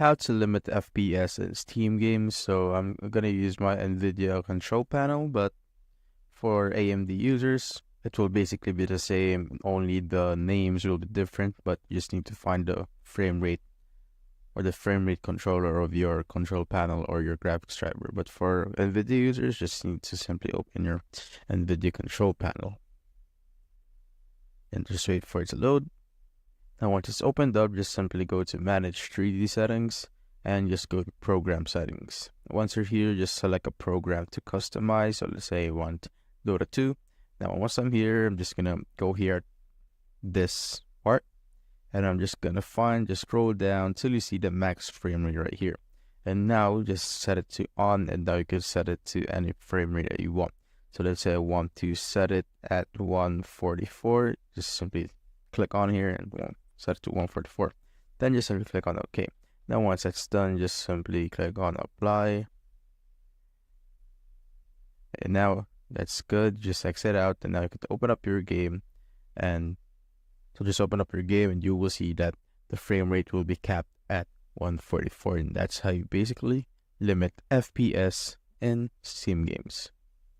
how to limit FPS in Steam games. So I'm gonna use my NVIDIA control panel, but for AMD users, it will basically be the same, only the names will be different, but you just need to find the frame rate or the frame rate controller of your control panel or your graphics driver. But for NVIDIA users, just need to simply open your NVIDIA control panel and just wait for it to load. Now once it's opened up, just simply go to Manage 3D Settings and just go to Program Settings. Once you're here, just select a program to customize. So let's say I want Dota 2. Now once I'm here, I'm just gonna go here at this part, and I'm just gonna just scroll down till you see the max frame rate right here. And now just set it to on, and now you can set it to any frame rate that you want. So let's say I want to set it at 144. Just simply click on here and set it to 144. Then just simply click on OK. Now once that's done, just simply click on Apply. And now that's good. Just exit out, and now you can open up your game. And so just open up your game, and you will see that the frame rate will be capped at 144. And that's how you basically limit FPS in Steam games.